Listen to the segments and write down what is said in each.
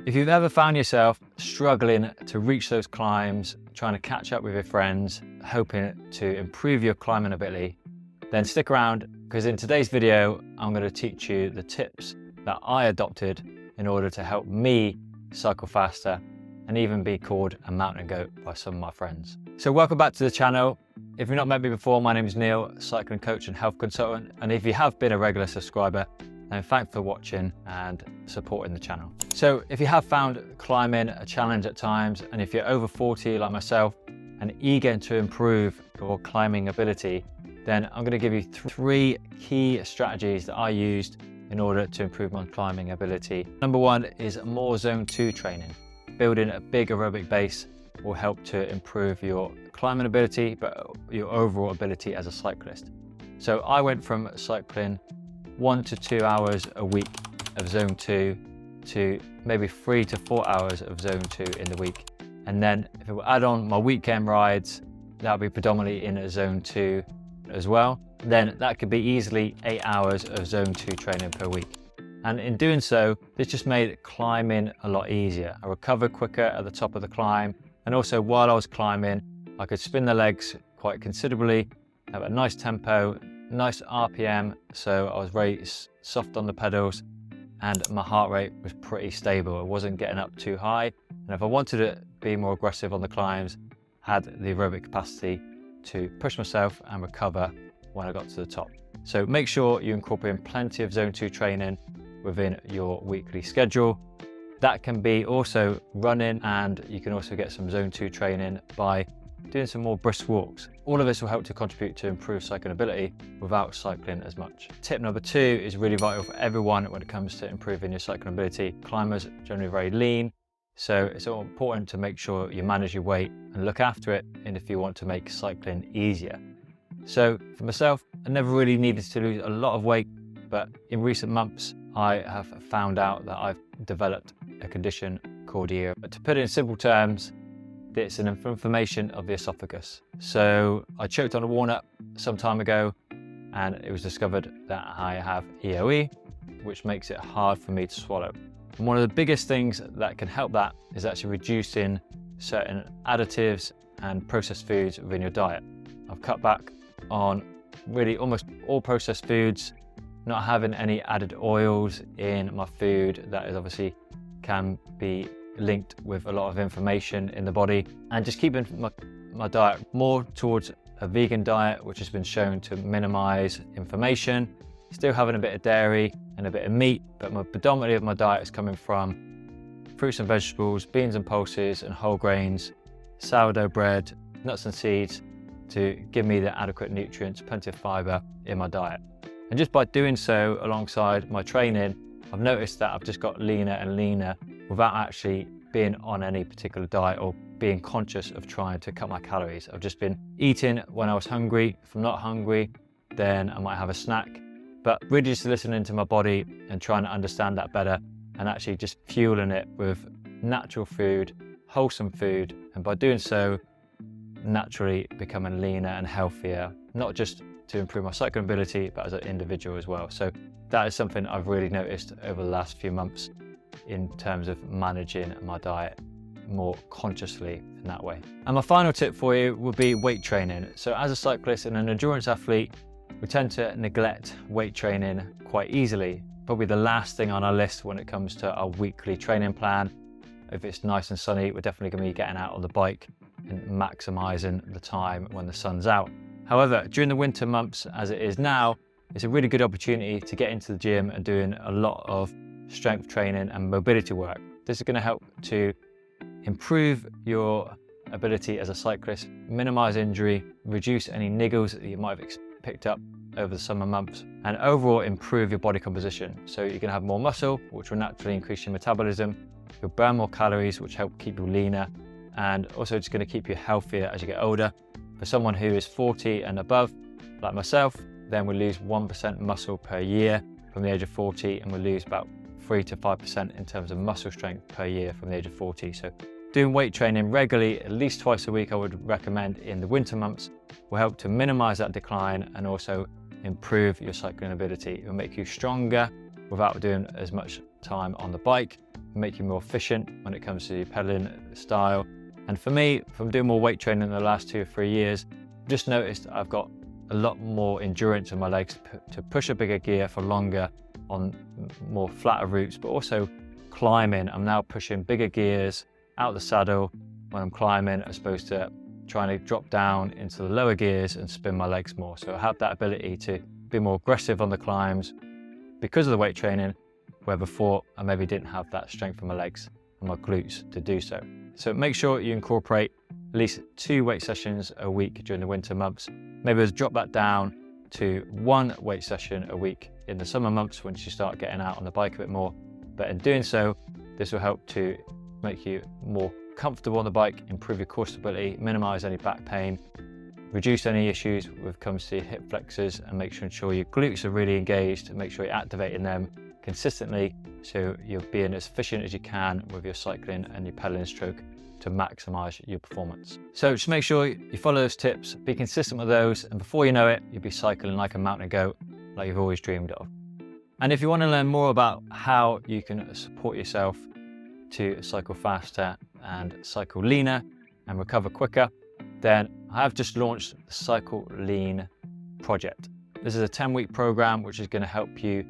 If you've ever found yourself struggling to reach those climbs, trying to catch up with your friends, hoping to improve your climbing ability, then stick around, because in today's video, I'm going to teach you the tips that I adopted in order to help me cycle faster and even be called a mountain goat by some of my friends. So welcome back to the channel. If you've not met me before, my name is Neil, cycling coach and health consultant. And if you have been a regular subscriber, then thanks for watching and supporting the channel. So if you have found climbing a challenge at times, and if you're over 40 like myself and eager to improve your climbing ability, then I'm going to give you three key strategies that I used in order to improve my climbing ability. Number one is more zone 2 training. Building a big aerobic base will help to improve your climbing ability, but your overall ability as a cyclist. So I went from cycling 1 to 2 hours a week of zone 2 to maybe 3 to 4 hours of zone 2 in the week. And then if we add on my weekend rides, that'll be predominantly in a zone 2 as well. Then that could be easily 8 hours of zone 2 training per week. And in doing so, this just made climbing a lot easier. I recovered quicker at the top of the climb. And also while I was climbing, I could spin the legs quite considerably, have a nice tempo, nice RPM, so I was very soft on the pedals and my heart rate was pretty stable. It wasn't getting up too high. And if I wanted to be more aggressive on the climbs, I had the aerobic capacity to push myself and recover when I got to the top. So make sure you incorporate plenty of zone 2 training within your weekly schedule. That can be also running, and you can also get some zone 2 training by doing some more brisk walks. All of this will help to contribute to improved cycling ability without cycling as much. Tip number 2 is really vital for everyone when it comes to improving your cycling ability. Climbers are generally very lean, so it's all important to make sure you manage your weight and look after it, and if you want to make cycling easier. So for myself, I never really needed to lose a lot of weight, but in recent months, I have found out that I've developed a condition called EO. But to put it in simple terms, it's an inflammation of the esophagus. So I choked on a walnut some time ago, and it was discovered that I have EOE, which makes it hard for me to swallow. And one of the biggest things that can help that is actually reducing certain additives and processed foods within your diet. I've cut back on really almost all processed foods, not having any added oils in my food that is obviously can be linked with a lot of inflammation in the body, and just keeping my diet more towards a vegan diet, which has been shown to minimize inflammation. Still having a bit of dairy and a bit of meat, but predominantly of my diet is coming from fruits and vegetables, beans and pulses and whole grains, sourdough bread, nuts and seeds, to give me the adequate nutrients, plenty of fiber in my diet. And just by doing so alongside my training, I've noticed that I've just got leaner and leaner without actually being on any particular diet or being conscious of trying to cut my calories. I've just been eating when I was hungry. If I'm not hungry, then I might have a snack, but really just listening to my body and trying to understand that better, and actually just fueling it with natural food, wholesome food. And by doing so, naturally becoming leaner and healthier, not just to improve my cycling ability, but as an individual as well. So that is something I've really noticed over the last few months in terms of managing my diet more consciously in that way. And my final tip for you would be weight training. So as a cyclist and an endurance athlete, we tend to neglect weight training quite easily. Probably the last thing on our list when it comes to our weekly training plan. If it's nice and sunny, we're definitely going to be getting out on the bike and maximizing the time when the sun's out. However, during the winter months, as it is now, it's a really good opportunity to get into the gym and doing a lot of strength training and mobility work. This is going to help to improve your ability as a cyclist, minimize injury, reduce any niggles that you might have picked up over the summer months, and overall improve your body composition. So you're going to have more muscle, which will naturally increase your metabolism. You'll burn more calories, which help keep you leaner, and also it's going to keep you healthier as you get older. For someone who is 40 and above, like myself, then we lose 1% muscle per year from the age of 40, and we lose about 3 to 5% in terms of muscle strength per year from the age of 40. So doing weight training regularly, at least twice a week, I would recommend in the winter months, will help to minimize that decline and also improve your cycling ability. It will make you stronger without doing as much time on the bike, and make you more efficient when it comes to pedaling style. And for me, from doing more weight training in the last 2 or 3 years, I've just noticed I've got a lot more endurance in my legs to push a bigger gear for longer on more flatter routes, but also climbing. I'm now pushing bigger gears out the saddle when I'm climbing, as opposed to trying to drop down into the lower gears and spin my legs more. So I have that ability to be more aggressive on the climbs because of the weight training, where before I maybe didn't have that strength in my legs and my glutes to do so. So make sure you incorporate at least 2 weight sessions a week during the winter months. Maybe let's drop that down to 1 weight session a week in the summer months once you start getting out on the bike a bit more. But in doing so, this will help to make you more comfortable on the bike, improve your core stability, minimize any back pain, reduce any issues when it comes to hip flexors, and make sure your glutes are really engaged and make sure you're activating them consistently so you're being as efficient as you can with your cycling and your pedaling stroke to maximize your performance. So just make sure you follow those tips, be consistent with those, and before you know it, you'll be cycling like a mountain goat, like you've always dreamed of. And if you want to learn more about how you can support yourself to cycle faster and cycle leaner and recover quicker, then I have just launched the Cycle Lean project. This is a 10-week program which is going to help you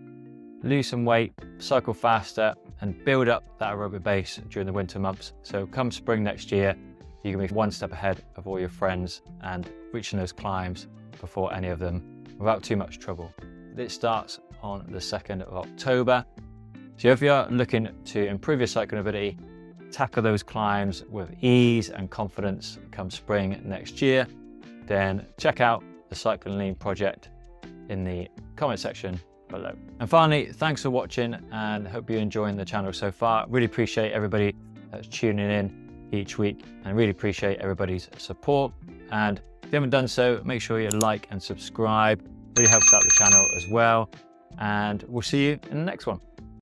lose some weight, cycle faster, and build up that aerobic base during the winter months. So come spring next year, you can be 1 step ahead of all your friends and reaching those climbs before any of them without too much trouble. It starts on the 2nd of October. So if you're looking to improve your cycling ability, tackle those climbs with ease and confidence come spring next year, then check out the Cycling Lean project in the comment section below. And finally, thanks for watching and hope you're enjoying the channel so far. Really appreciate everybody that's tuning in each week and really appreciate everybody's support. And if you haven't done so, make sure you like and subscribe. Really helps out the channel as well. And we'll see you in the next one.